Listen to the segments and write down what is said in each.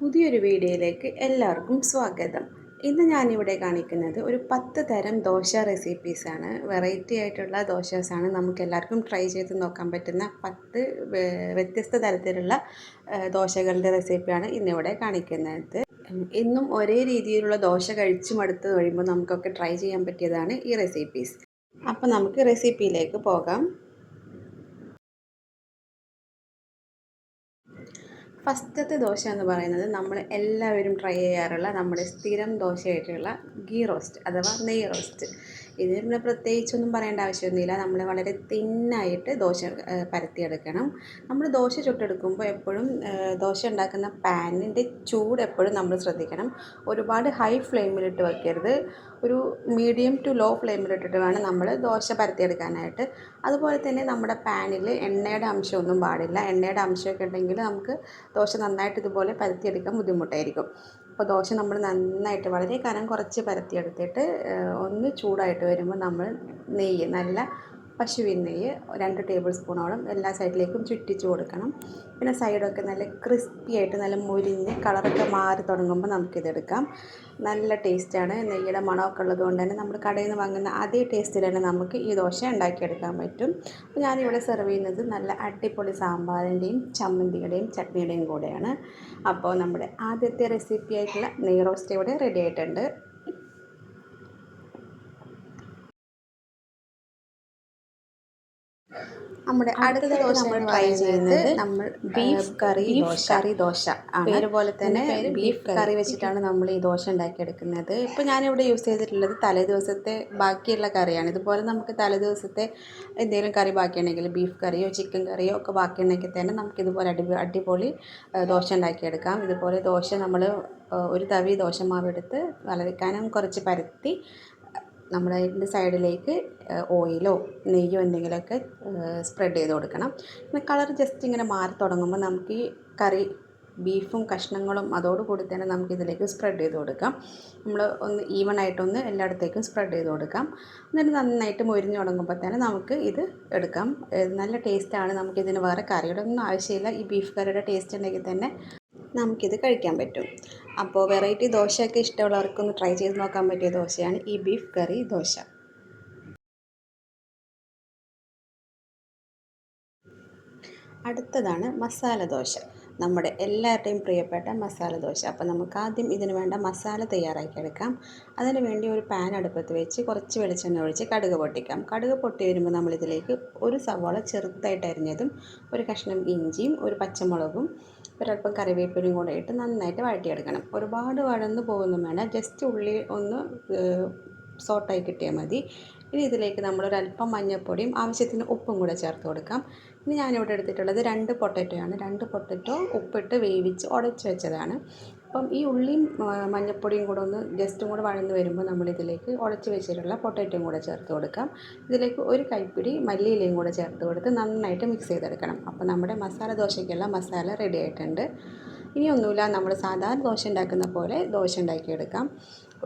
പുതിയൊരു വീഡിയോയിലേക്ക് എല്ലാവർക്കും സ്വാഗതം. ഇന്ന് ഞാനിവിടെ കാണിക്കുന്നത് ഒരു 10 തരം ദോശ റെസിപ്പീസാണ്. വെറൈറ്റി ആയിട്ടുള്ള ദോശാസാണ്. നമുക്ക് എല്ലാവർക്കും ട്രൈ ചെയ്ത് നോക്കാൻ പറ്റുന്ന 10 വ്യത്യസ്ത തരത്തിലുള്ള ദോശകളുടെ റെസിപ്പിയാണ് ഇന്നിവിടെ കാണിക്കുന്നത്. എന്നും ഒരേ രീതിയിലുള്ള ദോശ കഴിച്ചു മടുത്ത് കഴിയുമ്പോൾ നമുക്കൊക്കെ ട്രൈ ചെയ്യാൻ പറ്റിയതാണ് ഈ റെസിപ്പീസ്. അപ്പോൾ നമുക്ക് റെസിപ്പിയിലേക്ക് പോകാം. ഫസ്റ്റത്തെ ദോശ എന്ന് പറയുന്നത് നമ്മൾ എല്ലാവരും ട്രൈ ചെയ്യാറുള്ള നമ്മുടെ സ്ഥിരം ദോശയായിട്ടുള്ള ഗീ റോസ്റ്റ് അഥവാ നെയ്യ് റോസ്റ്റ്. ഇതിന് പ്രത്യേകിച്ചൊന്നും പറയേണ്ട ആവശ്യമൊന്നുമില്ല. നമ്മൾ വളരെ തിന്നായിട്ട് ദോശ പരത്തിയെടുക്കണം. നമ്മൾ ദോശ ചുട്ടെടുക്കുമ്പോൾ എപ്പോഴും ദോശ ഉണ്ടാക്കുന്ന പാനിൻ്റെ ചൂട് എപ്പോഴും നമ്മൾ ശ്രദ്ധിക്കണം. ഒരുപാട് ഹൈ ഫ്ലെയിമിലിട്ട് വയ്ക്കരുത്. ഒരു മീഡിയം ടു ലോ ഫ്ലെയിമിലിട്ടിട്ട് വേണം നമ്മൾ ദോശ പരത്തിയെടുക്കാനായിട്ട്. അതുപോലെ തന്നെ നമ്മുടെ പാനിൽ എണ്ണയുടെ അംശമൊന്നും പാടില്ല. എണ്ണയുടെ അംശമൊക്കെ ഉണ്ടെങ്കിൽ നമുക്ക് ദോശ നന്നായിട്ട് ഇതുപോലെ പരത്തിയെടുക്കാൻ ബുദ്ധിമുട്ടായിരിക്കും. അപ്പോൾ ദോശ നമ്മൾ നന്നായിട്ട് വളരെ കനം കുറച്ച് പരത്തിയെടുത്തിട്ട് ഒന്ന് ചൂടായിട്ട് വരുമ്പോൾ നമ്മൾ നെയ്യ്, നല്ല പശുവിൻ നെയ്യ് 2 ടേബിൾ സ്പൂണോളം എല്ലാ സൈഡിലേക്കും ചുറ്റിച്ച് കൊടുക്കണം. പിന്നെ സൈഡൊക്കെ നല്ല ക്രിസ്പി ആയിട്ട് നല്ല മുരിഞ്ഞ് കളറൊക്കെ മാറി തുടങ്ങുമ്പോൾ നമുക്കിതെടുക്കാം. നല്ല ടേസ്റ്റാണ്. നെയ്യുടെ മണമൊക്കെ ഉള്ളത് കൊണ്ട് തന്നെ നമ്മൾ കടയിൽ നിന്ന് വാങ്ങുന്ന അതേ ടേസ്റ്റിൽ തന്നെ നമുക്ക് ഈ ദോശ ഉണ്ടാക്കിയെടുക്കാൻ പറ്റും. അപ്പോൾ ഞാനിവിടെ സെർവ് ചെയ്യുന്നത് നല്ല അടിപൊളി സാമ്പാറിൻ്റെയും ചമ്മന്തിയുടെയും ചട്നിയുടെയും കൂടെയാണ്. അപ്പോൾ നമ്മുടെ ആദ്യത്തെ റെസിപ്പി ആയിട്ടുള്ള നെയ്യ് റോസ്റ്റ് ഇവിടെ റെഡി ആയിട്ടുണ്ട്. നമ്മുടെ അടുത്ത ദോശ നമ്മൾ ട്രൈ ചെയ്യുന്നത് നമ്മൾ ബീഫ് കറി ദോശ ആണ്. അതുപോലെ തന്നെ ബീഫ് കറി വെച്ചിട്ടാണ് നമ്മൾ ഈ ദോശ ഉണ്ടാക്കിയെടുക്കുന്നത്. ഇപ്പോൾ ഞാനിവിടെ യൂസ് ചെയ്തിട്ടുള്ളത് തലേ ദിവസത്തെ ബാക്കിയുള്ള കറിയാണ്. ഇതുപോലെ നമുക്ക് തലേ ദിവസത്തെ എന്തെങ്കിലും കറി ബാക്കിയുണ്ടെങ്കിൽ ബീഫ് കറിയോ ചിക്കൻ കറിയോ ഒക്കെ ബാക്കിയുണ്ടെങ്കിൽ തന്നെ നമുക്കിതുപോലെ അടിപൊളി ദോശ ഉണ്ടാക്കിയെടുക്കാം. ഇതുപോലെ ദോശ നമ്മൾ ഒരു തവി ദോശമാവ് എടുത്ത് വളരെ കനം കുറച്ച് പരത്തി നമ്മളതിൻ്റെ സൈഡിലേക്ക് ഓയിലോ നെയ്യോ എന്തെങ്കിലുമൊക്കെ സ്പ്രെഡ് ചെയ്ത് കൊടുക്കണം. പിന്നെ കളർ ജസ്റ്റ് ഇങ്ങനെ മാറി തുടങ്ങുമ്പോൾ നമുക്ക് ഈ കറി ബീഫും കഷ്ണങ്ങളും അതോടുകൂടി തന്നെ നമുക്കിതിലേക്ക് സ്പ്രെഡ് ചെയ്ത് കൊടുക്കാം. നമ്മൾ ഒന്ന് ഈവൺ ആയിട്ടൊന്ന് എല്ലായിടത്തേക്കും സ്പ്രെഡ് ചെയ്ത് കൊടുക്കാം. എന്നിട്ട് നന്നായിട്ട് മൊരിഞ്ഞ് തുടങ്ങുമ്പോൾ തന്നെ നമുക്ക് ഇത് എടുക്കാം. നല്ല ടേസ്റ്റാണ്. നമുക്കിതിന് വേറെ കറിയുടെ ഒന്നും ആവശ്യമില്ല. ഈ ബീഫ് കറിയുടെ ടേസ്റ്റ് ഉണ്ടെങ്കിൽ തന്നെ നമുക്കിത് കഴിക്കാൻ പറ്റും. അപ്പോൾ വെറൈറ്റി ദോശയൊക്കെ ഇഷ്ടമുള്ളവർക്കൊന്ന് ട്രൈ ചെയ്ത് നോക്കാൻ പറ്റിയ ദോശയാണ് ഈ ബീഫ് കറി ദോശ. അടുത്തതാണ് മസാല ദോശ, നമ്മുടെ എല്ലാവരുടെയും പ്രിയപ്പെട്ട മസാല ദോശ. അപ്പോൾ നമുക്ക് ആദ്യം ഇതിന് വേണ്ട മസാല തയ്യാറാക്കിയെടുക്കാം. അതിന് വേണ്ടി ഒരു പാൻ അടുപ്പത്ത് വെച്ച് കുറച്ച് വെളിച്ചെണ്ണ ഒഴിച്ച് കടുക് പൊട്ടിക്കാം. കടുക് പൊട്ടി വരുമ്പോൾ നമ്മളിതിലേക്ക് ഒരു സവാള ചെറുതായിട്ട് അരിഞ്ഞതും ഒരു കഷ്ണം ഇഞ്ചിയും ഒരു പച്ചമുളകും ഒരല്പം കറിവേപ്പിലയും കൂടെ ഇട്ട് നന്നായിട്ട് വഴറ്റിയെടുക്കണം. ഒരുപാട് വഴന്ന് പോകുന്നു വേണം, ജസ്റ്റ് ഉള്ളി ഒന്ന് സോട്ടായി കിട്ടിയാൽ മതി. ഇനി ഇതിലേക്ക് നമ്മളൊരല്പം മഞ്ഞൾപ്പൊടിയും ആവശ്യത്തിന് ഉപ്പും കൂടെ ചേർത്ത് കൊടുക്കാം. ഇനി ഞാനിവിടെ എടുത്തിട്ടുള്ളത് 2 പൊട്ടറ്റോയാണ്. 2 പൊട്ടറ്റോ ഉപ്പിട്ട് വേവിച്ച് ഉടച്ച് വെച്ചതാണ്. അപ്പം ഈ ഉള്ളിയും മഞ്ഞൾപ്പൊടിയും കൂടെ ഒന്ന് ജസ്റ്റും കൂടെ വഴന്ന് വരുമ്പോൾ നമ്മളിതിലേക്ക് ഉടച്ച് വെച്ചിട്ടുള്ള പൊട്ടറ്റോയും കൂടെ ചേർത്ത് കൊടുക്കാം. ഇതിലേക്ക് ഒരു കൈപ്പിടി മല്ലിയിലയും കൂടെ ചേർത്ത് കൊടുത്ത് നന്നായിട്ട് മിക്സ് ചെയ്തെടുക്കണം. അപ്പോൾ നമ്മുടെ മസാല ദോശയ്ക്കുള്ള മസാല റെഡി ആയിട്ടുണ്ട്. ഇനിയൊന്നുമില്ല, നമ്മൾ സാധാരണ ദോശ ഉണ്ടാക്കുന്ന പോലെ ദോശ ഉണ്ടാക്കിയെടുക്കാം.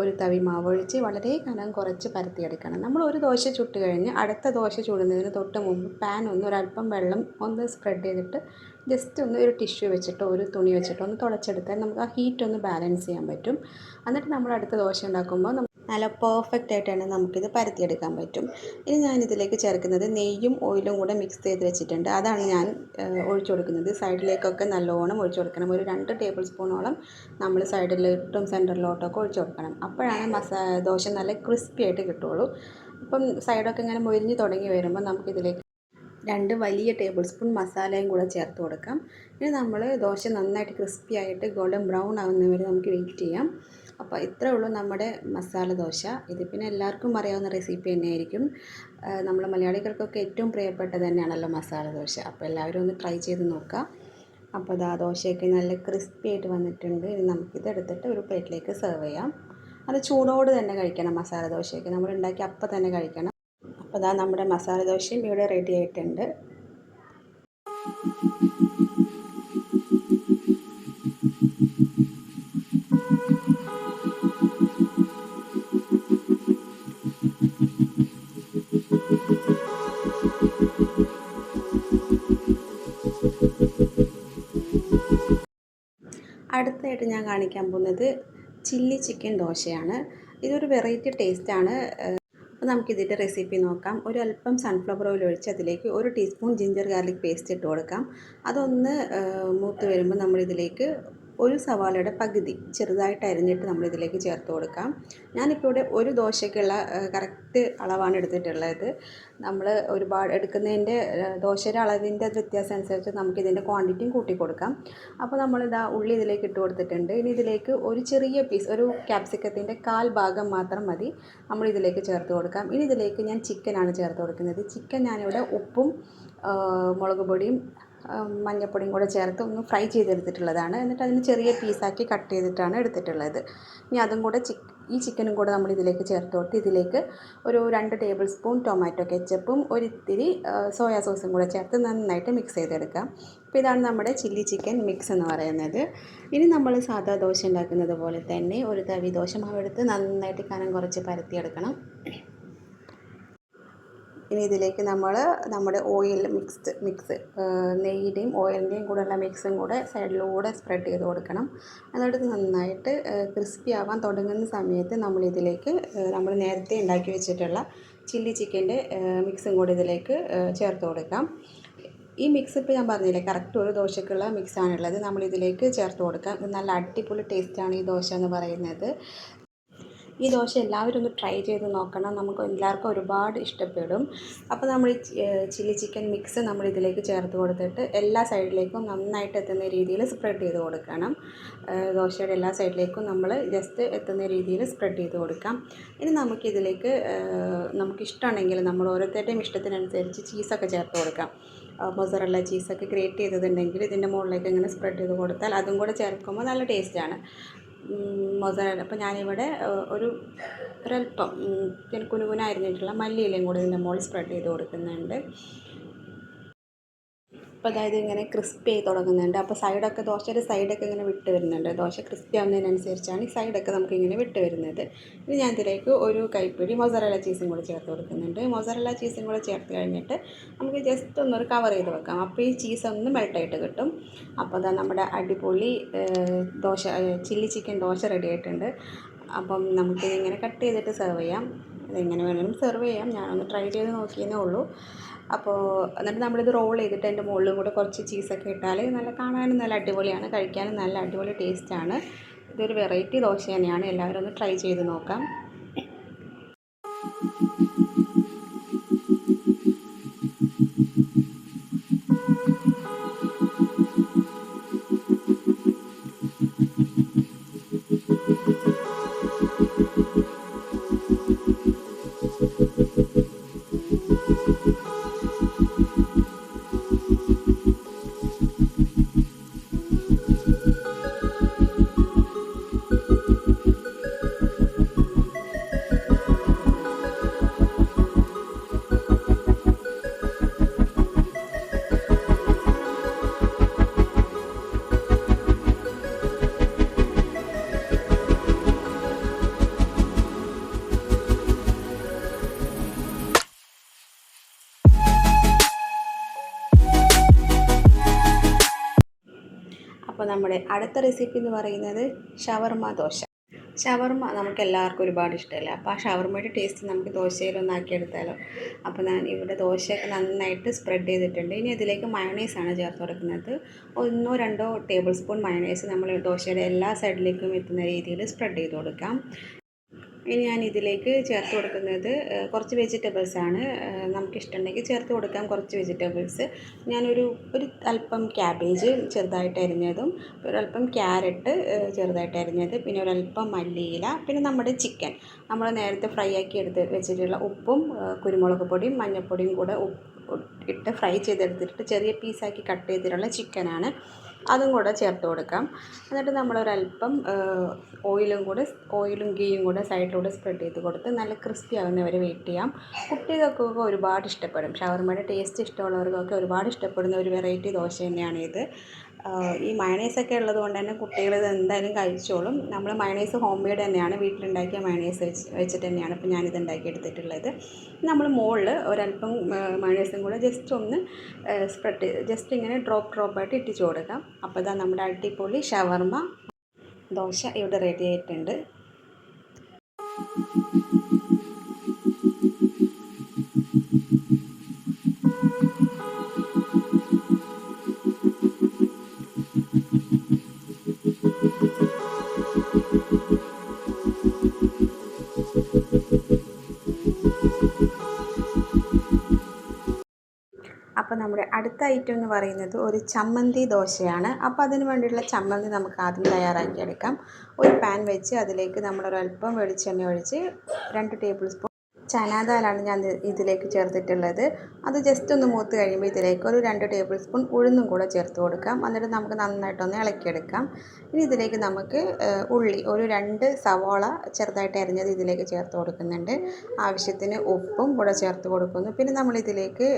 ഒരു തവി മാവൊഴിച്ച് വളരെ കനം കുറച്ച് പരത്തിയെടുക്കണം. നമ്മൾ ഒരു ദോശ ചുട്ട് കഴിഞ്ഞ് അടുത്ത ദോശ ചുടുന്നതിന് തൊട്ട് മുമ്പ് പാൻ ഒന്ന് ഒരല്പം വെള്ളം ഒന്ന് സ്പ്രെഡ് ചെയ്തിട്ട് ജസ്റ്റ് ഒന്ന് ഒരു ടിഷ്യൂ വെച്ചിട്ടോ ഒരു തുണി വെച്ചിട്ടോ ഒന്ന് തുടച്ചെടുത്താൽ നമുക്ക് ആ ഹീറ്റ് ഒന്ന് ബാലൻസ് ചെയ്യാൻ പറ്റും. എന്നിട്ട് നമ്മൾ അടുത്ത ദോശ ഉണ്ടാക്കുമ്പോൾ നല്ല പെർഫെക്റ്റ് ആയിട്ട് തന്നെ നമുക്കിത് പരത്തിയെടുക്കാൻ പറ്റും. ഇനി ഞാനിതിലേക്ക് ചേർക്കുന്നത് നെയ്യും ഓയിലും കൂടെ മിക്സ് ചെയ്ത് വെച്ചിട്ടുണ്ട്. അതാണ് ഞാൻ ഒഴിച്ചു കൊടുക്കുന്നത്. സൈഡിലേക്കൊക്കെ നല്ലോണം ഒഴിച്ചു കൊടുക്കണം. ഒരു 2 ടേബിൾ സ്പൂണോളം നമ്മൾ സൈഡിലോട്ടും സെൻറ്ററിലോട്ടൊക്കെ ഒഴിച്ചു കൊടുക്കണം. അപ്പോഴാണ് ദോശ നല്ല ക്രിസ്പി ആയിട്ട് കിട്ടുള്ളൂ. അപ്പം സൈഡൊക്കെ ഇങ്ങനെ മൊരിഞ്ഞ് തുടങ്ങി വരുമ്പോൾ നമുക്കിതിലേക്ക് 2 വലിയ ടേബിൾ സ്പൂൺ മസാലയും കൂടെ ചേർത്ത് കൊടുക്കാം. ഇനി നമ്മൾ ദോശ നന്നായിട്ട് ക്രിസ്പി ആയിട്ട് ഗോൾഡൻ ബ്രൗൺ ആകുന്നവരെ നമുക്ക് വെയിറ്റ് ചെയ്യാം. അപ്പോൾ ഇത്രയേ ഉള്ളൂ നമ്മുടെ മസാല ദോശ. ഇത് പിന്നെ എല്ലാവർക്കും അറിയാവുന്ന റെസിപ്പി തന്നെയായിരിക്കും. നമ്മൾ മലയാളികൾക്കൊക്കെ ഏറ്റവും പ്രിയപ്പെട്ടത് തന്നെയാണല്ലോ മസാല ദോശ. അപ്പോൾ എല്ലാവരും ഒന്ന് ട്രൈ ചെയ്ത് നോക്കുക. അപ്പോൾ ഇതാ ദോശയൊക്കെ നല്ല ക്രിസ്പി ആയിട്ട് വന്നിട്ടുണ്ട്. ഇനി നമുക്കിത് എടുത്തിട്ട് ഒരു പ്ലേറ്റിലേക്ക് സെർവ് ചെയ്യാം. അത് ചൂടോട് തന്നെ കഴിക്കണം. മസാല ദോശയൊക്കെ നമ്മൾ ഉണ്ടാക്കി അപ്പം തന്നെ കഴിക്കണം. അപ്പോൾ ഇതാ നമ്മുടെ മസാല ദോശയും ഇവിടെ റെഡി ആയിട്ടുണ്ട്. അടുത്തതായിട്ട് ഞാൻ കാണിക്കാൻ പോകുന്നത് ചില്ലി ചിക്കൻ ദോശയാണ്. ഇതൊരു വെറൈറ്റി ടേസ്റ്റാണ്. അപ്പോൾ നമുക്കിതിൻ്റെ റെസിപ്പി നോക്കാം. ഒരല്പം സൺഫ്ലവർ ഓയിൽ ഒഴിച്ച് അതിലേക്ക് 1 ടീസ്പൂൺ ജിഞ്ചർ ഗാർലിക് പേസ്റ്റ് ഇട്ട് കൊടുക്കാം. അതൊന്ന് മൂത്ത് വരുമ്പോൾ നമ്മളിതിലേക്ക് ഒരു സവാളയുടെ പകുതി ചെറുതായിട്ട് അരിഞ്ഞിട്ട് നമ്മളിതിലേക്ക് ചേർത്ത് കൊടുക്കാം. ഞാനിപ്പോൾ ഇവിടെ ഒരു ദോശയ്ക്കുള്ള കറക്റ്റ് അളവാണ് എടുത്തിട്ടുള്ളത്. നമ്മൾ ഒരുപാട് എടുക്കുന്നതിൻ്റെ ദോശയുടെ അളവിൻ്റെ വ്യത്യാസം അനുസരിച്ച് നമുക്കിതിൻ്റെ ക്വാണ്ടിറ്റിയും കൂട്ടി കൊടുക്കാം. അപ്പോൾ നമ്മളിതാ ഉള്ളി ഇതിലേക്ക് ഇട്ട് കൊടുത്തിട്ടുണ്ട്. ഇനി ഇതിലേക്ക് ഒരു ചെറിയ പീസ്, ഒരു ക്യാപ്സിക്കത്തിൻ്റെ 1/4 ഭാഗം മാത്രം മതി നമ്മളിതിലേക്ക് ചേർത്ത് കൊടുക്കാം. ഇനി ഇതിലേക്ക് ഞാൻ ചിക്കനാണ് ചേർത്ത് കൊടുക്കുന്നത്. ചിക്കൻ ഞാനിവിടെ ഉപ്പും മുളക് പൊടിയും മഞ്ഞൾപ്പൊടിയും കൂടെ ചേർത്ത് ഒന്ന് ഫ്രൈ ചെയ്തെടുത്തിട്ടുള്ളതാണ്. എന്നിട്ട് അതിന് ചെറിയ പീസാക്കി കട്ട് ചെയ്തിട്ടാണ് എടുത്തിട്ടുള്ളത്. ഇനി അതും കൂടെ ഈ ചിക്കനും കൂടെ നമ്മൾ ഇതിലേക്ക് ചേർത്ത് കൊടുത്ത് ഇതിലേക്ക് ഒരു 2 ടേബിൾ സ്പൂൺ ടൊമാറ്റോ കെച്ചപ്പും ഒരിത്തിരി സോയാ സോസും കൂടെ ചേർത്ത് നന്നായിട്ട് മിക്സ് ചെയ്തെടുക്കാം. അപ്പോൾ ഇതാണ് നമ്മുടെ ചില്ലി ചിക്കൻ മിക്സ് എന്ന് പറയുന്നത്. ഇനി നമ്മൾ സാധാ ദോശ ഉണ്ടാക്കുന്നത് പോലെ തന്നെ ഒരു തവി ദോശ മാവെടുത്ത് നന്നായിട്ട് കനം കുറച്ച് പരത്തിയെടുക്കണം. ഇനി ഇതിലേക്ക് നമ്മൾ നമ്മുടെ ഓയിൽ മിക്സ് നെയ്യുടെയും ഓയിലിൻ്റെയും കൂടെയുള്ള മിക്സും കൂടെ സൈഡിലൂടെ സ്പ്രെഡ് ചെയ്ത് കൊടുക്കണം. എന്നിട്ട് നന്നായിട്ട് ക്രിസ്പി ആവാൻ തുടങ്ങുന്ന സമയത്ത് നമ്മളിതിലേക്ക് നമ്മൾ നേരത്തെ ഉണ്ടാക്കി വെച്ചിട്ടുള്ള ചില്ലി ചിക്കൻ്റെ മിക്സും കൂടി ഇതിലേക്ക് ചേർത്ത് കൊടുക്കാം. ഈ മിക്സ് ഇപ്പോൾ ഞാൻ പറഞ്ഞില്ലേ, കറക്റ്റ് ഒരു ദോശയ്ക്കുള്ള മിക്സാണുള്ളത്. നമ്മളിതിലേക്ക് ചേർത്ത് കൊടുക്കാം. നല്ല അടിപൊളി ടേസ്റ്റാണ് ഈ ദോശ എന്ന് പറയുന്നത്. ഈ ദോശ എല്ലാവരും ഒന്ന് ട്രൈ ചെയ്ത് നോക്കണം. നമുക്ക് എല്ലാവർക്കും ഒരുപാട് ഇഷ്ടപ്പെടും. അപ്പോൾ നമ്മൾ ഈ ചില്ലി ചിക്കൻ മിക്സ് നമ്മൾ ഇതിലേക്ക് ചേർത്ത് കൊടുത്തിട്ട് എല്ലാ സൈഡിലേക്കും നന്നായിട്ട് എത്തുന്ന രീതിയിൽ സ്പ്രെഡ് ചെയ്ത് കൊടുക്കണം. ദോശയുടെ എല്ലാ സൈഡിലേക്കും നമ്മൾ ജസ്റ്റ് എത്തുന്ന രീതിയിൽ സ്പ്രെഡ് ചെയ്ത് കൊടുക്കാം. ഇനി നമുക്കിതിലേക്ക് നമുക്കിഷ്ടമാണെങ്കിൽ നമ്മൾ ഓരോരുത്തരുടെയും ഇഷ്ടത്തിനനുസരിച്ച് ചീസൊക്കെ ചേർത്ത് കൊടുക്കാം. മൊസറല്ല ചീസൊക്കെ ഗ്രേറ്റ് ചെയ്തതുണ്ടെങ്കിൽ ഇതിൻ്റെ മുകളിലേക്ക് ഇങ്ങനെ സ്പ്രെഡ് ചെയ്ത് കൊടുത്താൽ അതും കൂടെ ചേർക്കുമ്പോൾ നല്ല ടേസ്റ്റാണ്. മൊസറല്ല അപ്പോൾ ഞാനിവിടെ ഒരല്പം കുനുകുനായിരുന്നിട്ടുള്ള മല്ലിയിലയും കൂടി ഇതിൻ്റെ മുകളിൽ സ്പ്രെഡ് ചെയ്ത് കൊടുക്കുന്നുണ്ട്. അപ്പോൾ അതായത് ഇങ്ങനെ ക്രിസ്പി ആയി തുടങ്ങുന്നുണ്ട്. അപ്പോൾ സൈഡൊക്കെ ദോശയുടെ സൈഡൊക്കെ ഇങ്ങനെ വിട്ട് വരുന്നുണ്ട്. ദോശ ക്രിസ്പി ആവുന്നതിനനുസരിച്ചാണ് ഈ സൈഡൊക്കെ നമുക്കിങ്ങനെ വിട്ട് വരുന്നത്. ഇനി ഞാൻ ഇതിലേക്ക് ഒരു കൈപ്പിടി മൊസറല്ല ചീസും കൂടി ചേർത്ത് കൊടുക്കുന്നുണ്ട്. മൊസറല്ല ചീസും കൂടി ചേർത്ത് കഴിഞ്ഞിട്ട് നമുക്ക് ജസ്റ്റ് ഒന്നൊരു കവർ ചെയ്ത് വെക്കാം. അപ്പോൾ ഈ ചീസ് ഒന്ന് മെൽട്ടായിട്ട് കിട്ടും. അപ്പോൾ അതാ നമ്മുടെ അടിപൊളി dosa chilli chicken dosa ready ആയിട്ടുണ്ട്. അപ്പം നമുക്കിതിങ്ങനെ കട്ട് ചെയ്തിട്ട് സെർവ് ചെയ്യാം. ഇതെങ്ങനെ വേണമെങ്കിലും സെർവ് ചെയ്യാം. ഞാനൊന്ന് ട്രൈ ചെയ്ത് നോക്കിയെന്നേ ഉള്ളൂ. അപ്പോൾ എന്നിട്ട് നമ്മളിത് റോൾ ചെയ്തിട്ട് അതിൻ്റെ മുകളിലും കൂടെ കുറച്ച് ചീസൊക്കെ ഇട്ടാൽ നല്ല കാണാനും നല്ല അടിപൊളിയാണ്, കഴിക്കാനും നല്ല അടിപൊളി ടേസ്റ്റാണ്. ഇതൊരു വെറൈറ്റി ദോശ തന്നെയാണ്. എല്ലാവരും ഒന്ന് ട്രൈ ചെയ്ത് നോക്കാം. അപ്പോൾ നമ്മുടെ അടുത്ത റെസിപ്പി എന്ന് പറയുന്നത് ഷവർമ ദോശ. ഷവർമ നമുക്ക് എല്ലാവർക്കും ഒരുപാട് ഇഷ്ടമല്ല. അപ്പോൾ ആ ഷവർമയുടെ ടേസ്റ്റ് നമുക്ക് ദോശയിലൊന്ന് ആക്കിയെടുത്താലോ. അപ്പോൾ ഞാൻ ഇവിടെ ദോശയൊക്കെ നന്നായിട്ട് സ്പ്രെഡ് ചെയ്തിട്ടുണ്ട്. ഇനി ഇതിലേക്ക് മയണൈസാണ് ചേർത്ത് കൊടുക്കുന്നത്. 1-2 ടേബിൾ സ്പൂൺ മയണൈസ് നമ്മൾ ദോശയുടെ എല്ലാ സൈഡിലേക്കും എത്തുന്ന രീതിയിൽ സ്പ്രെഡ് ചെയ്ത് കൊടുക്കാം. ഇനി ഞാൻ ഇതിലേക്ക് ചേർത്ത് കൊടുക്കുന്നത് കുറച്ച് വെജിറ്റബിൾസാണ്. നമുക്കിഷ്ടമുണ്ടെങ്കിൽ ചേർത്ത് കൊടുക്കാം കുറച്ച് വെജിറ്റബിൾസ്. ഞാനൊരു അല്പം ക്യാബേജ് ചെറുതായിട്ട് അരിഞ്ഞതും, ഒരല്പം ക്യാരറ്റ് ചെറുതായിട്ട് അരിഞ്ഞത്, പിന്നെ ഒരല്പം മല്ലിയില, പിന്നെ നമ്മുടെ ചിക്കൻ നമ്മൾ നേരത്തെ ഫ്രൈ ആക്കി എടുത്ത് വെച്ചിട്ടുള്ള ഉപ്പും കുരുമുളക് പൊടിയും മഞ്ഞൾപ്പൊടിയും കൂടെ ഇട്ട് ഫ്രൈ ചെയ്തെടുത്തിട്ട് ചെറിയ പീസാക്കി കട്ട് ചെയ്തിട്ടുള്ള ചിക്കനാണ്. അതും കൂടെ ചേർത്ത് കൊടുക്കാം. എന്നിട്ട് നമ്മളൊരല്പം ഓയിലും ഗീയും കൂടെ സൈഡിലൂടെ സ്പ്രെഡ് ചെയ്ത് കൊടുത്ത് നല്ല ക്രിസ്പി ആവുന്നവരെ വെയിറ്റ് ചെയ്യാം. കുട്ടികൾക്കൊക്കെ ഒരുപാട് ഇഷ്ടപ്പെടും. ഷവർമയുടെ ടേസ്റ്റ് ഇഷ്ടമുള്ളവർക്കൊക്കെ ഒരുപാട് ഇഷ്ടപ്പെടുന്ന ഒരു വെറൈറ്റി ദോശ തന്നെയാണ് ഇത്. ഈ മയണൈസൊക്കെ ഉള്ളത് കൊണ്ട് തന്നെ കുട്ടികൾ ഇത് എന്തായാലും കഴിച്ചോളും. നമ്മൾ മയണൈസ് ഹോം മെയ്ഡ് തന്നെയാണ്, വീട്ടിലുണ്ടാക്കിയ മയണൈസ് വെച്ചിട്ട് തന്നെയാണ് ഇപ്പോൾ ഞാനിത് ഉണ്ടാക്കിയെടുത്തിട്ടുള്ളത്. നമ്മൾ മുകളിൽ ഒരല്പം മയണൈസും കൂടെ ജസ്റ്റ് ഒന്ന് സ്പ്രെഡ് ജസ്റ്റ് ഇങ്ങനെ ഡ്രോപ്പായിട്ട് ഇട്ടിച്ച് കൊടുക്കാം. അപ്പോൾ ഇതാ നമ്മുടെ അടിപൊളി ഷവർമ്മ ദോശ ഇവിടെ റെഡി ആയിട്ടുണ്ട്. അപ്പോൾ നമ്മുടെ അടുത്ത ഐറ്റം എന്ന് പറയുന്നത് ഒരു ചമ്മന്തി ദോശയാണ്. അപ്പോൾ അതിന് വേണ്ടിയിട്ടുള്ള ചമ്മന്തി നമുക്ക് ആദ്യം തയ്യാറാക്കിയെടുക്കാം. ഒരു പാൻ വെച്ച് അതിലേക്ക് നമ്മളൊരല്പം വെളിച്ചെണ്ണ ഒഴിച്ച് 2 ടേബിൾ സ്പൂൺ ചനാദാലാണ് ഞാൻ ഇതിലേക്ക് ചേർത്തിട്ടുള്ളത്. അത് ജസ്റ്റ് ഒന്ന് മൂത്ത് കഴിയുമ്പോൾ ഇതിലേക്ക് ഒരു 2 ടേബിൾ സ്പൂൺ ഉഴുന്നും കൂടെ ചേർത്ത് കൊടുക്കാം. എന്നിട്ട് നമുക്ക് നന്നായിട്ടൊന്ന് ഇളക്കിയെടുക്കാം. ഇനി ഇതിലേക്ക് നമുക്ക് ഉള്ളി ഒരു 2 സവാള ചെറുതായിട്ട് അരിഞ്ഞത് ഇതിലേക്ക് ചേർത്ത് കൊടുക്കുന്നുണ്ട്. ആവശ്യത്തിന് ഉപ്പും കൂടെ ചേർത്ത് കൊടുക്കുന്നു. പിന്നെ നമ്മളിതിലേക്ക്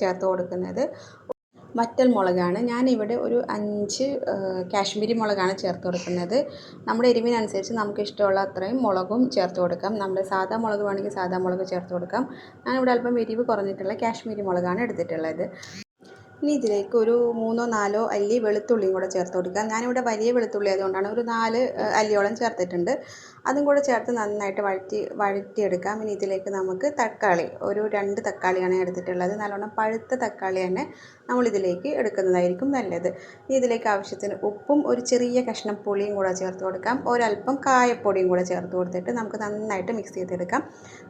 ചേർത്ത് കൊടുക്കുന്നത് വറ്റൽ മുളകാണ്. ഞാനിവിടെ ഒരു 5 കാശ്മീരി മുളകാണ് ചേർത്ത് കൊടുക്കുന്നത്. നമ്മുടെ എരിവിനനുസരിച്ച് നമുക്ക് ഇഷ്ടമുള്ള അത്രയും മുളകും ചേർത്ത് കൊടുക്കാം. നമ്മുടെ സാധാ മുളക് വേണമെങ്കിൽ സാധാ മുളക് ചേർത്ത് കൊടുക്കാം. ഞാനിവിടെ അല്പം എരിവ് കുറഞ്ഞിട്ടുള്ള കാശ്മീരി മുളകാണ് എടുത്തിട്ടുള്ളത്. ഇനി ഇതിലേക്ക് ഒരു 3-4 അല്ലി വെളുത്തുള്ളിയും കൂടെ ചേർത്ത് കൊടുക്കാം. ഞാനിവിടെ വലിയ വെളുത്തുള്ളി ആയതുകൊണ്ടാണ് ഒരു 4 അല്ലിയോളം ചേർത്തിട്ടുണ്ട്. അതും കൂടെ ചേർത്ത് നന്നായിട്ട് വഴറ്റിയെടുക്കാം. ഇനി ഇതിലേക്ക് നമുക്ക് തക്കാളി ഒരു 2 തക്കാളിയാണ് എടുത്തിട്ടുള്ളത്. നല്ലോണം പഴുത്ത തക്കാളി തന്നെ നമ്മളിതിലേക്ക് എടുക്കുന്നതായിരിക്കും നല്ലത്. ഇനി ഇതിലേക്ക് ആവശ്യത്തിന് ഉപ്പും ഒരു ചെറിയ കഷ്ണം പുളിയും കൂടെ ചേർത്ത് കൊടുക്കാം. ഒരല്പം കായപ്പൊടിയും കൂടെ ചേർത്ത് കൊടുത്തിട്ട് നമുക്ക് നന്നായിട്ട് മിക്സ് ചെയ്തെടുക്കാം.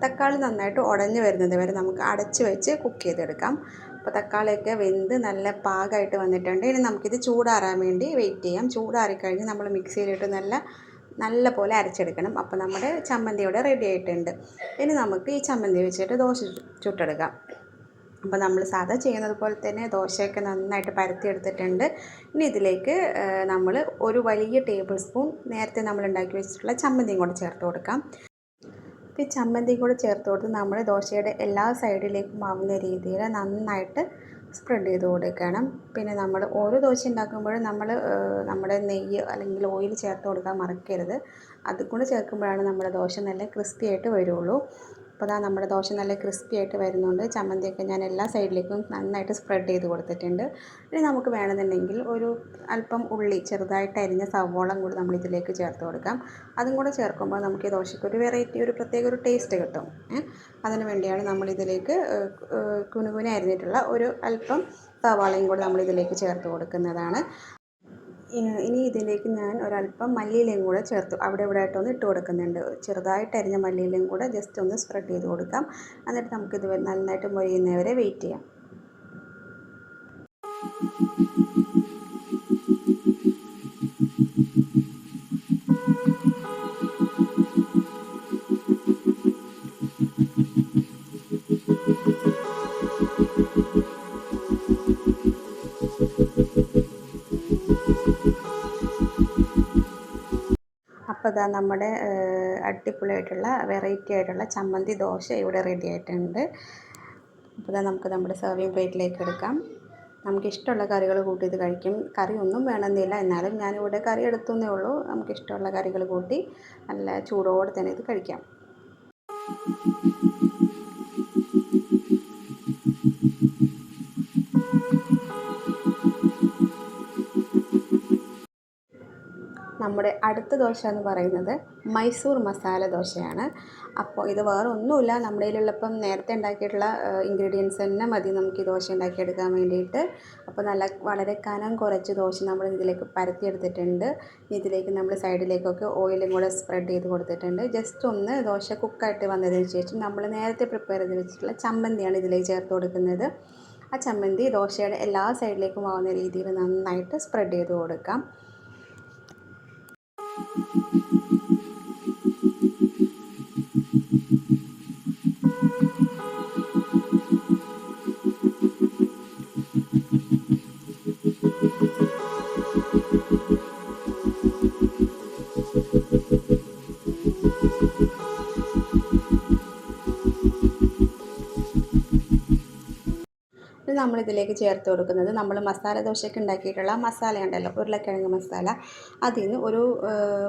തക്കാളി നന്നായിട്ട് ഉടഞ്ഞു വരുന്നത് വരെ നമുക്ക് അടച്ച് വെച്ച് കുക്ക് ചെയ്തെടുക്കാം. അപ്പോൾ തക്കാളിയൊക്കെ വെന്ത് നല്ല പാകമായിട്ട് വന്നിട്ടുണ്ട്. ഇനി നമുക്കിത് ചൂടാറാൻ വേണ്ടി വെയിറ്റ് ചെയ്യാം. ചൂടാറിക്കഴിഞ്ഞ് നമ്മൾ മിക്സിയിലിട്ട് നല്ല പോലെ അരച്ചെടുക്കണം. അപ്പോൾ നമ്മുടെ ചമ്മന്തി ഇവിടെ റെഡി ആയിട്ടുണ്ട്. ഇനി നമുക്ക് ഈ ചമ്മന്തി വെച്ചിട്ട് ദോശ ചുട്ടെടുക്കാം. അപ്പോൾ നമ്മൾ സാധാ ചെയ്യുന്നത് പോലെ തന്നെ ദോശയൊക്കെ നന്നായിട്ട് പരത്തിയെടുത്തിട്ടുണ്ട്. ഇനി ഇതിലേക്ക് നമ്മൾ ഒരു വലിയ ടേബിൾ സ്പൂൺ നേരത്തെ നമ്മൾ ഉണ്ടാക്കി വെച്ചിട്ടുള്ള ചമ്മന്തിയും കൂടെ ചേർത്ത് കൊടുക്കാം. ഈ ചമ്മന്തി കൂടെ ചേർത്ത് കൊടുത്ത് നമ്മൾ ദോശയുടെ എല്ലാ സൈഡിലേക്കും ആവുന്ന രീതിയിൽ നന്നായിട്ട് സ്പ്രെഡ് ചെയ്ത് കൊടുക്കണം. പിന്നെ നമ്മൾ ഓരോ ദോശ ഉണ്ടാക്കുമ്പോഴും നമ്മുടെ നെയ്യ് അല്ലെങ്കിൽ ഓയിൽ ചേർത്ത് കൊടുക്കാൻ മറക്കരുത്. അതുകൂടെ ചേർക്കുമ്പോഴാണ് നമ്മുടെ ദോശ നല്ല ക്രിസ്പി ആയിട്ട് വരുള്ളൂ. അപ്പോൾ നമ്മുടെ ദോശ നല്ല ക്രിസ്പി ആയിട്ട് വരുന്നുണ്ട്. ചമ്മന്തിയൊക്കെ ഞാൻ എല്ലാ സൈഡിലേക്കും നന്നായിട്ട് സ്പ്രെഡ് ചെയ്ത് കൊടുത്തിട്ടുണ്ട്. ഇനി നമുക്ക് വേണമെന്നുണ്ടെങ്കിൽ ഒരു അല്പം ഉള്ളി ചെറുതായിട്ട് അരിഞ്ഞ സവോളം കൂടി നമ്മൾ ഇതിലേക്ക് ചേർത്ത് കൊടുക്കാം. അതും കൂടെ ചേർക്കുമ്പോൾ നമുക്ക് ഈ ദോശയ്ക്ക് ഒരു വെറൈറ്റി ഒരു പ്രത്യേക ഒരു ടേസ്റ്റ് കിട്ടും. അതിന് വേണ്ടിയാണ് നമ്മളിതിലേക്ക് കുനുകുന അരിഞ്ഞിട്ടുള്ള ഒരു അല്പം സവാളയും കൂടി നമ്മളിതിലേക്ക് ചേർത്ത് കൊടുക്കുന്നതാണ്. ഇനി ഇതിലേക്ക് ഞാൻ ഒരല്പം മല്ലിയിലയും കൂടെ ചേർത്തു അവിടെ ആയിട്ടൊന്ന് ഇട്ട് കൊടുക്കുന്നുണ്ട്. ചെറുതായിട്ട് അരിഞ്ഞ മല്ലിയിലയും കൂടെ ജസ്റ്റ് ഒന്ന് സ്പ്രെഡ് ചെയ്ത് കൊടുക്കാം. എന്നിട്ട് നമുക്കിത് നന്നായിട്ട് മൊരിയുന്നവരെ വെയിറ്റ് ചെയ്യാം. അപ്പോൾ ഇതാ നമ്മുടെ അടിപൊളിയായിട്ടുള്ള വെറൈറ്റി ആയിട്ടുള്ള ചമ്മന്തി ദോശ ഇവിടെ റെഡി ആയിട്ടുണ്ട്. അപ്പോൾ ഇതാ നമുക്ക് നമ്മുടെ സെർവിങ് പ്ലേറ്റിലേക്ക് എടുക്കാം. നമുക്കിഷ്ടമുള്ള കറികൾ കൂട്ടി ഇത് കഴിക്കും. കറി ഒന്നും വേണമെന്നില്ല, എന്നാലും ഞാനിവിടെ കറി എടുത്തുന്നേ ഉള്ളൂ. നമുക്കിഷ്ടമുള്ള കറികൾ കൂട്ടി നല്ല ചൂടോടെ തന്നെ ഇത് കഴിക്കാം. നമ്മുടെ അടുത്ത ദോശ എന്ന് പറയുന്നത് മൈസൂർ മസാല ദോശയാണ്. അപ്പോൾ ഇത് വേറെ ഒന്നുമില്ല, നമ്മുടെ കയ്യിലുള്ളപ്പം നേരത്തെ ഉണ്ടാക്കിയിട്ടുള്ള ഇൻഗ്രീഡിയൻസ് തന്നെ മതി നമുക്ക് ഈ ദോശ ഉണ്ടാക്കിയെടുക്കാൻ വേണ്ടിയിട്ട്. അപ്പോൾ വളരെ കനം കുറച്ച് ദോശ നമ്മൾ ഇതിലേക്ക് പരത്തിയെടുത്തിട്ടുണ്ട്. ഇതിലേക്ക് നമ്മൾ സൈഡിലേക്കൊക്കെ ഓയിലും കൂടെ സ്പ്രെഡ് ചെയ്ത് കൊടുത്തിട്ടുണ്ട്. ജസ്റ്റ് ഒന്ന് ദോശ കുക്കായിട്ട് വന്നതിന് ശേഷം നമ്മൾ നേരത്തെ പ്രിപ്പയർ ചെയ്ത് വെച്ചിട്ടുള്ള ചമ്മന്തിയാണ് ഇതിലേക്ക് ചേർത്ത് കൊടുക്കുന്നത്. ആ ചമ്മന്തി ദോശയുടെ എല്ലാ സൈഡിലേക്കും ആവുന്ന രീതിയിൽ നന്നായിട്ട് സ്പ്രെഡ് ചെയ്ത് കൊടുക്കാം. നമ്മളിതിലേക്ക് ചേർത്ത് കൊടുക്കുന്നത് നമ്മൾ മസാല ദോശയ്ക്ക് ഉണ്ടാക്കിയിട്ടുള്ള മസാല ഉണ്ടല്ലോ, ഉരുളക്കിഴങ്ങ് മസാല. അതിൽ നിന്ന് ഒരു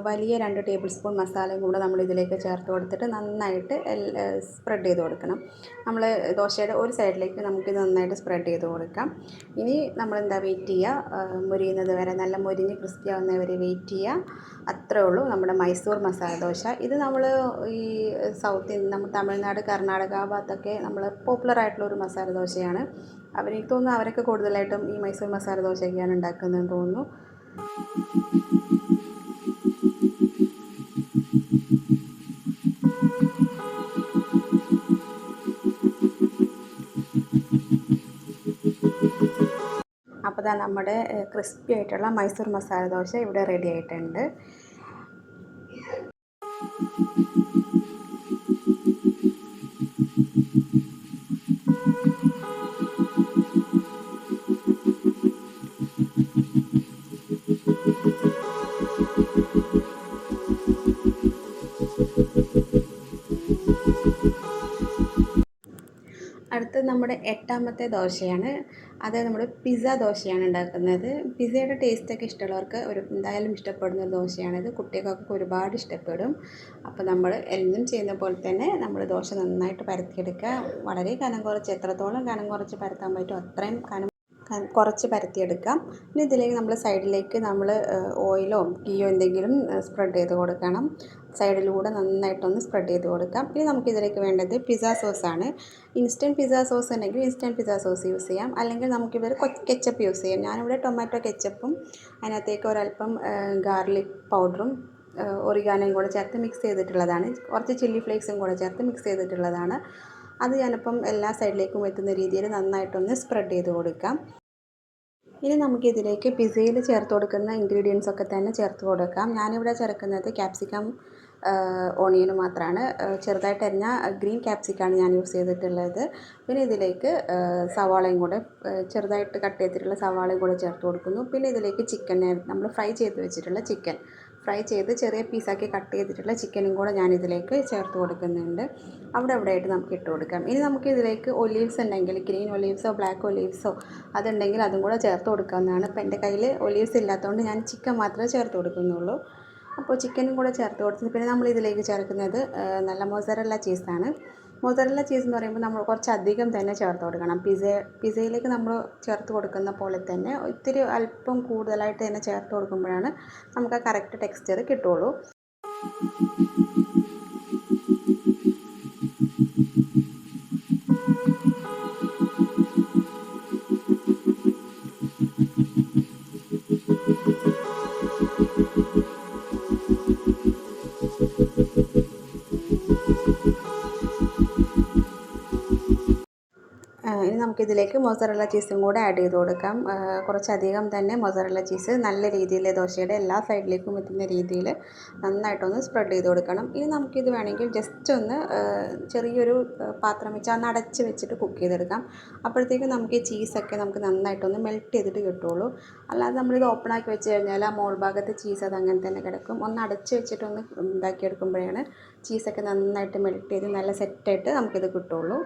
വലിയ 2 ടേബിൾ സ്പൂൺ മസാലയും കൂടെ നമ്മളിതിലേക്ക് ചേർത്ത് കൊടുത്തിട്ട് നന്നായിട്ട് സ്പ്രെഡ് ചെയ്ത് കൊടുക്കണം. നമ്മൾ ദോശയുടെ ഒരു സൈഡിലേക്ക് നമുക്കിത് നന്നായിട്ട് സ്പ്രെഡ് ചെയ്ത് കൊടുക്കാം. ഇനി നമ്മളെന്താ വെയിറ്റ് ചെയ്യുക, മുരിയുന്നത് വരെ, നല്ല മുരിഞ്ഞ് ക്രിസ്പി ആവുന്നവരെ വെയിറ്റ് ചെയ്യുക. അത്രേ ഉള്ളൂ നമ്മുടെ മൈസൂർ മസാല ദോശ. ഇത് നമ്മൾ ഈ സൗത്ത് ഇന്ത്യ, നമ്മൾ തമിഴ്നാട്, കർണാടക ആ ഭാഗത്തൊക്കെ നമ്മൾ പോപ്പുലർ ആയിട്ടുള്ള ഒരു മസാല ദോശയാണ്. എനിക്ക് തോന്നുന്നു അവരൊക്കെ കൂടുതലായിട്ടും ഈ മൈസൂർ മസാല ദോശയൊക്കെയാണ് ഉണ്ടാക്കുന്നതെന്ന് തോന്നുന്നു. അപ്പോൾ ഇതാ നമ്മുടെ ക്രിസ്പി ആയിട്ടുള്ള മൈസൂർ മസാല ദോശ ഇവിടെ റെഡി ആയിട്ടുണ്ട്. അടുത്തത് നമ്മുടെ 8ാമത്തെ ദോശയാണ്. അത് നമ്മൾ പിസ്സ ദോശയാണ് ഉണ്ടാക്കുന്നത്. പിസ്സയുടെ ടേസ്റ്റൊക്കെ ഇഷ്ടമുള്ളവർക്ക് എന്തായാലും ഇഷ്ടപ്പെടുന്ന ഒരു ദോശയാണിത്. കുട്ടികൾക്കൊക്കെ ഒരുപാട് ഇഷ്ടപ്പെടും. അപ്പോൾ നമ്മൾ എന്നും ചെയ്യുന്ന പോലെ തന്നെ നമ്മൾ ദോശ നന്നായിട്ട് പരത്തിയെടുക്കുക. വളരെ കനം കുറച്ച്, എത്രത്തോളം കനം കുറച്ച് പരത്താൻ പറ്റുമോ അത്രയും കുറച്ച് പരത്തിയെടുക്കാം. ഇനി ഇതിലേക്ക് നമ്മൾ സൈഡിലേക്ക് നമ്മൾ ഓയിലോ ഗീയോ എന്തെങ്കിലും സ്പ്രെഡ് ചെയ്ത് കൊടുക്കണം. സൈഡിലൂടെ നന്നായിട്ടൊന്ന് സ്പ്രെഡ് ചെയ്ത് കൊടുക്കാം. ഇനി നമുക്കിതിലേക്ക് വേണ്ടത് പിസ്സ സോസാണ്. ഇൻസ്റ്റൻറ്റ് പിസ്സ സോസ് ഉണ്ടെങ്കിൽ ഇൻസ്റ്റൻറ്റ് പിസ്സ സോസ് യൂസ് ചെയ്യാം, അല്ലെങ്കിൽ നമുക്കിവിടെ കെച്ചപ്പ് യൂസ് ചെയ്യാം. ഞാനിവിടെ ടൊമാറ്റോ കെച്ചപ്പും അതിനകത്തേക്ക് ഒരല്പം ഗാർലിക് പൗഡറും ഒറിഗാനോയും കൂടെ ചേർത്ത് മിക്സ് ചെയ്തിട്ടുള്ളതാണ്. കുറച്ച് ചില്ലി ഫ്ലേക്സും കൂടെ ചേർത്ത് മിക്സ് ചെയ്തിട്ടുള്ളതാണ്. അത് ഞാനിപ്പം എല്ലാ സൈഡിലേക്കും എത്തുന്ന രീതിയിൽ നന്നായിട്ടൊന്ന് സ്പ്രെഡ് ചെയ്ത് കൊടുക്കാം. ഇനി നമുക്കിതിലേക്ക് പിസ്സയിൽ ചേർത്ത് കൊടുക്കുന്ന ഇൻഗ്രീഡിയൻസ് ഒക്കെ തന്നെ ചേർത്ത് കൊടുക്കാം. ഞാനിവിടെ ചേർക്കുന്നത് ക്യാപ്സിക്കം, ഓണിയനും മാത്രമാണ്. ചെറുതായിട്ട് അരിഞ്ഞ ഗ്രീൻ ക്യാപ്സിക്കാണ് ഞാൻ യൂസ് ചെയ്തിട്ടുള്ളത്. പിന്നെ ഇതിലേക്ക് സവാളയും കൂടെ, ചെറുതായിട്ട് കട്ട് ചെയ്തിട്ടുള്ള സവാളയും കൂടെ ചേർത്ത് കൊടുക്കുന്നു. പിന്നെ ഇതിലേക്ക് ചിക്കൻ, നമ്മൾ ഫ്രൈ ചെയ്ത് വെച്ചിട്ടുള്ള ചിക്കൻ, ഫ്രൈ ചെയ്ത് ചെറിയ പീസാക്കി കട്ട് ചെയ്തിട്ടുള്ള ചിക്കനും കൂടെ ഞാനിതിലേക്ക് ചേർത്ത് കൊടുക്കുന്നുണ്ട്. അവിടെ ആയിട്ട് നമുക്ക് ഇട്ട് കൊടുക്കാം. ഇനി നമുക്ക് ഇതിലേക്ക് ഒലീവ്സ് ഉണ്ടെങ്കിൽ, ഗ്രീൻ ഒലീവ്സോ ബ്ലാക്ക് ഒലീവ്സോ അതുണ്ടെങ്കിൽ അതും കൂടെ ചേർത്ത് കൊടുക്കാവുന്നതാണ്. ഇപ്പോൾ എൻ്റെ കയ്യിൽ ഒലീവ്സ് ഇല്ലാത്തതുകൊണ്ട് ഞാൻ ചിക്കൻ മാത്രമേ ചേർത്ത് കൊടുക്കുന്നുള്ളൂ. അപ്പോൾ ചിക്കനും കൂടെ ചേർത്ത് കൊടുത്ത് പിന്നെ നമ്മൾ ഇതിലേക്ക് ചേർക്കുന്നത് നല്ല മൊസറല്ല ചീസാണ്. മൊസറല്ല ചീസ് എന്ന് പറയുമ്പോൾ നമ്മൾ കുറച്ചധികം തന്നെ ചേർത്ത് കൊടുക്കണം. പിസ്സയിലേക്ക് നമ്മൾ ചേർത്ത് കൊടുക്കുന്ന പോലെ തന്നെ ഇത്തിരി അല്പം കൂടുതലായിട്ട് തന്നെ ചേർത്ത് കൊടുക്കുമ്പോഴാണ് നമുക്ക് ആ കറക്റ്റ് ടെക്സ്ചർ കിട്ടുള്ളൂ. ഇനി നമുക്കിതിലേക്ക് മൊസറല്ല ചീസും കൂടെ ആഡ് ചെയ്ത് കൊടുക്കാം. കുറച്ചധികം തന്നെ മൊസറല്ല ചീസ് നല്ല രീതിയിൽ ദോശയുടെ എല്ലാ സൈഡിലേക്കും എത്തുന്ന രീതിയിൽ നന്നായിട്ടൊന്ന് സ്പ്രെഡ് ചെയ്ത് കൊടുക്കണം. ഇനി നമുക്കിത് വേണമെങ്കിൽ ജസ്റ്റ് ഒന്ന് ചെറിയൊരു പാത്രം വെച്ച് ഒന്ന് അടച്ച് വെച്ചിട്ട് കുക്ക് ചെയ്തെടുക്കാം. അപ്പോഴത്തേക്കും നമുക്ക് ഈ ചീസൊക്കെ നമുക്ക് നന്നായിട്ടൊന്ന് മെൽറ്റ് ചെയ്തിട്ട് കിട്ടുള്ളൂ. അല്ലാതെ നമ്മളിത് ഓപ്പണാക്കി വെച്ച് കഴിഞ്ഞാൽ ആ മോൾ ഭാഗത്ത് ചീസ് അത് അങ്ങനെ തന്നെ കിടക്കും. ഒന്ന് അടച്ച് വെച്ചിട്ടൊന്ന് ഇതാക്കിയെടുക്കുമ്പോഴാണ് ചീസൊക്കെ നന്നായിട്ട് മെൽറ്റ് ചെയ്ത് നല്ല സെറ്റായിട്ട് നമുക്കിത് കിട്ടുള്ളൂ.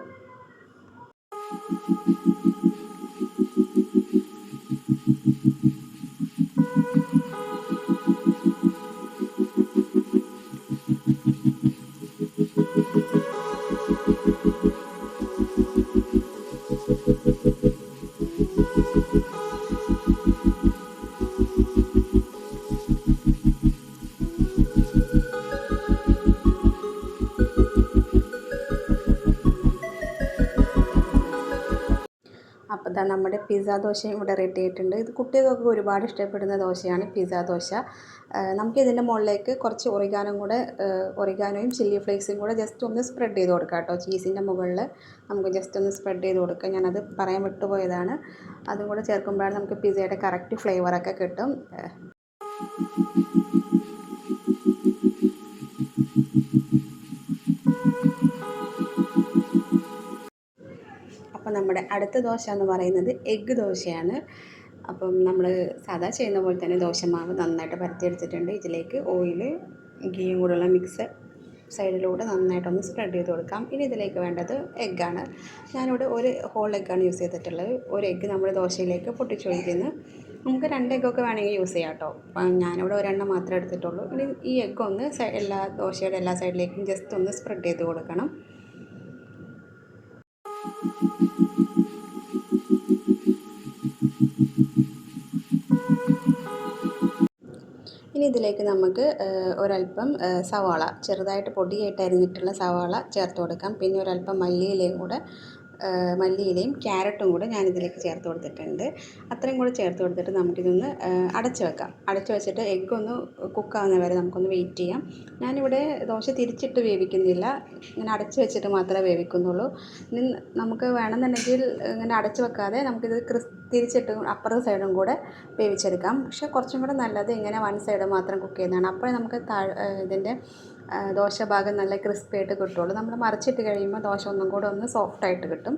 അപ്പോൾ ഇതാ നമ്മുടെ പിസ്സ ദോശയും ഇവിടെ റെഡി ആയിട്ടുണ്ട്. ഇത് കുട്ടികൾക്ക് ഒരുപാട് ഇഷ്ടപ്പെടുന്ന ദോശയാണ് പിസ്സ ദോശ. നമുക്കിതിൻ്റെ മുകളിലേക്ക് കുറച്ച് ഒറിഗാനോയും ചില്ലി ഫ്ലേക്സും കൂടെ ജസ്റ്റ് ഒന്ന് സ്പ്രെഡ് ചെയ്ത് കൊടുക്കാം കേട്ടോ. ചീസിൻ്റെ മുകളിൽ നമുക്ക് ജസ്റ്റ് ഒന്ന് സ്പ്രെഡ് ചെയ്ത് കൊടുക്കാം. ഞാനത് പറയാൻ വിട്ടുപോയതാണ്. അതും കൂടെ ചേർക്കുമ്പോഴാണ് നമുക്ക് പിസ്സയുടെ കറക്റ്റ് ഫ്ലേവറൊക്കെ കിട്ടും. അപ്പോൾ നമ്മുടെ അടുത്ത ദോശ എന്ന് പറയുന്നത് എഗ്ഗ് ദോശയാണ്. അപ്പം നമ്മൾ സാധാ ചെയ്യുന്ന പോലെ തന്നെ ദോശമാവ് നന്നായിട്ട് പരത്തിയെടുത്തിട്ടുണ്ട്. ഇതിലേക്ക് ഓയിൽ ഗീയും കൂടെയുള്ള മിക്സ് സൈഡിലൂടെ നന്നായിട്ടൊന്ന് സ്പ്രെഡ് ചെയ്ത് കൊടുക്കാം. ഇനി ഇതിലേക്ക് വേണ്ടത് എഗ്ഗാണ്. ഞാനിവിടെ ഒരു ഹോൾ എഗ്ഗാണ് യൂസ് ചെയ്തിട്ടുള്ളത്. ഒരു എഗ്ഗ് നമ്മൾ ദോശയിലേക്ക് പൊട്ടിച്ചൊഴിക്കുന്നു. നമുക്ക് 2 എഗ്ഗൊക്കെ വേണമെങ്കിൽ യൂസ് ചെയ്യാം കേട്ടോ. ഞാനിവിടെ ഒരെണ്ണം മാത്രമേ എടുത്തിട്ടുള്ളൂ. ഇനി ഈ എഗ്ഗ് ഒന്ന് എല്ലാ ദോശയുടെ എല്ലാ സൈഡിലേക്കും ജസ്റ്റ് ഒന്ന് സ്പ്രെഡ് ചെയ്ത് കൊടുക്കണം. ഇനി ഇതിലേക്ക് നമുക്ക് ഒരല്പം സവാള ചെറുതായിട്ട് പൊടിയായിട്ട് അരിഞ്ഞിട്ടുള്ള സവാള ചേർത്ത് കൊടുക്കാം. പിന്നെ ഒരല്പം മല്ലിയിലയും ക്യാരറ്റും കൂടെ ഞാനിതിലേക്ക് ചേർത്ത് കൊടുത്തിട്ടുണ്ട്. അത്രയും കൂടെ ചേർത്ത് കൊടുത്തിട്ട് നമുക്കിതൊന്ന് അടച്ച് വെക്കാം. അടച്ച് വെച്ചിട്ട് എഗ്ഗ് ഒന്ന് കുക്കാവുന്ന വരെ നമുക്കൊന്ന് വെയിറ്റ് ചെയ്യാം. ഞാനിവിടെ ദോശ തിരിച്ചിട്ട് വേവിക്കുന്നില്ല, ഇങ്ങനെ അടച്ച് വെച്ചിട്ട് മാത്രമേ വേവിക്കുന്നുള്ളൂ. ഇനി നമുക്ക് വേണമെന്നുണ്ടെങ്കിൽ ഇങ്ങനെ അടച്ച് വെക്കാതെ നമുക്കിത് തിരിച്ചിട്ട് അപ്പുറത്തെ സൈഡും കൂടെ വേവിച്ചെടുക്കാം. പക്ഷേ കുറച്ചും കൂടെ നല്ലത് ഇങ്ങനെ വൺ സൈഡ് മാത്രം കുക്ക് ചെയ്യുന്നതാണ്. അപ്പോഴേ നമുക്ക് ഇതിൻ്റെ ദോശ ഭാഗം നല്ല ക്രിസ്പി ആയിട്ട് കിട്ടുള്ളൂ. നമ്മൾ മറിച്ചിട്ട് കഴിയുമ്പോൾ ദോശ ഒന്നും കൂടെ ഒന്ന് സോഫ്റ്റായിട്ട് കിട്ടും.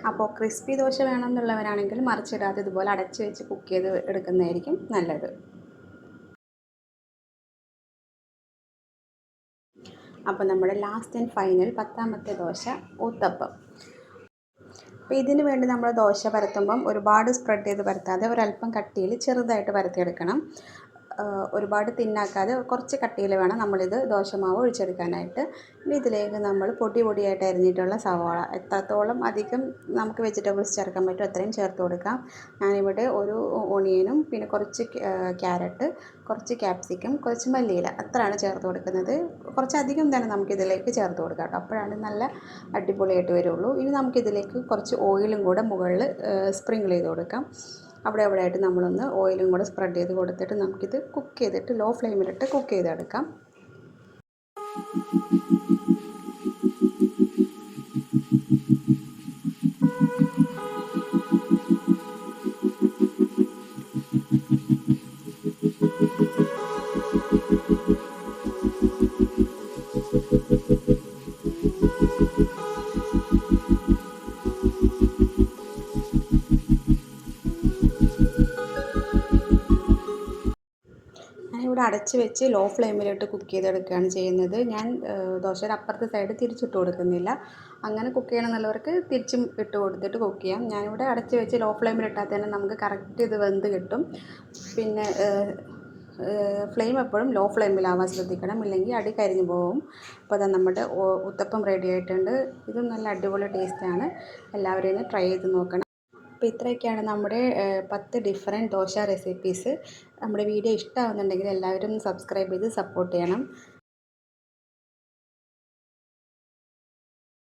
അപ്പോൾ ക്രിസ്പി ദോശ വേണമെന്നുള്ളവരാണെങ്കിൽ മറിച്ചിടാതെ ഇതുപോലെ അടച്ച് വെച്ച് കുക്ക് ചെയ്ത് എടുക്കുന്നതായിരിക്കും നല്ലത്. അപ്പോൾ നമ്മുടെ ലാസ്റ്റ് ആൻഡ് ഫൈനൽ 10ാമത്തെ ദോശ ഊത്തപ്പം. അപ്പോൾ ഇതിന് വേണ്ടി നമ്മൾ ദോശ പരത്തുമ്പം ഒരുപാട് സ്പ്രെഡ് ചെയ്ത് പരത്താതെ ഒരല്പം കട്ടിയിൽ ചെറുതായിട്ട് പരത്തിയെടുക്കണം. ഒരുപാട് തിന്നാക്കാതെ കുറച്ച് കട്ടിയിൽ വേണം നമ്മളിത് ദോശമാവ് ഒഴിച്ചെടുക്കാനായിട്ട്. ഇനി ഇതിലേക്ക് നമ്മൾ പൊടിയായിട്ട് അരിഞ്ഞിട്ടുള്ള സവാള എത്രത്തോളം അധികം നമുക്ക് വെജിറ്റബിൾസ് ചേർക്കാൻ പറ്റും അത്രയും ചേർത്ത് കൊടുക്കാം. ഞാനിവിടെ ഒരു ഓണിയനും പിന്നെ കുറച്ച് ക്യാരറ്റ്, കുറച്ച് ക്യാപ്സിക്കം, കുറച്ച് മല്ലിയില അത്രയാണ് ചേർത്ത് കൊടുക്കുന്നത്. കുറച്ചധികം തന്നെ നമുക്കിതിലേക്ക് ചേർത്ത് കൊടുക്കാം കേട്ടോ. അപ്പോഴാണ് നല്ല അടിപൊളിയായിട്ട് വരുള്ളൂ. ഇനി നമുക്കിതിലേക്ക് കുറച്ച് ഓയിലും കൂടെ മുകളിൽ സ്പ്രിങ്കിൾ ചെയ്ത് കൊടുക്കാം. അവിടെ ആയിട്ട് നമ്മളൊന്ന് ഓയിലും കൂടെ സ്പ്രെഡ് ചെയ്ത് കൊടുത്തിട്ട് നമുക്കിത് കുക്ക് ചെയ്തിട്ട് ലോ ഫ്ലെയിമിലിട്ട് കുക്ക് ചെയ്തെടുക്കാം. ഞാനിവിടെ അടച്ച് വെച്ച് ലോ ഫ്ലെയിമിലിട്ട് കുക്ക് ചെയ്തെടുക്കുകയാണ് ചെയ്യുന്നത്. ഞാൻ ദോശയുടെ അപ്പുറത്തെ സൈഡ് തിരിച്ചിട്ട് കൊടുക്കുന്നില്ല. അങ്ങനെ കുക്ക് ചെയ്യണമെന്നുള്ളവർക്ക് തിരിച്ചും ഇട്ട് കൊടുത്തിട്ട് കുക്ക് ചെയ്യാം. ഞാനിവിടെ അടച്ച് വെച്ച് ലോ ഫ്ലെയിമിലിട്ടാൽ തന്നെ നമുക്ക് കറക്റ്റ് ഇത് വെന്ത് കിട്ടും. പിന്നെ ഫ്ലെയിം എപ്പോഴും ലോ ഫ്ലെയിമിലാവാൻ ശ്രദ്ധിക്കണം, ഇല്ലെങ്കിൽ അടി കരിഞ്ഞു പോകും. അപ്പോൾ അത് നമ്മുടെ ഉത്തപ്പം റെഡി ആയിട്ടുണ്ട്. ഇതും നല്ല അടിപൊളി ടേസ്റ്റാണ്. എല്ലാവരും ഒന്ന് ട്രൈ ചെയ്ത് നോക്കണം. അപ്പോൾ ഇത്രയൊക്കെയാണ് നമ്മുടെ 10 ഡിഫറെൻറ്റ് ദോശ റെസിപ്പീസ്. നമ്മുടെ വീഡിയോ ഇഷ്ടമാകുന്നുണ്ടെങ്കിൽ എല്ലാവരും സബ്സ്ക്രൈബ് ചെയ്ത് സപ്പോർട്ട് ചെയ്യണം.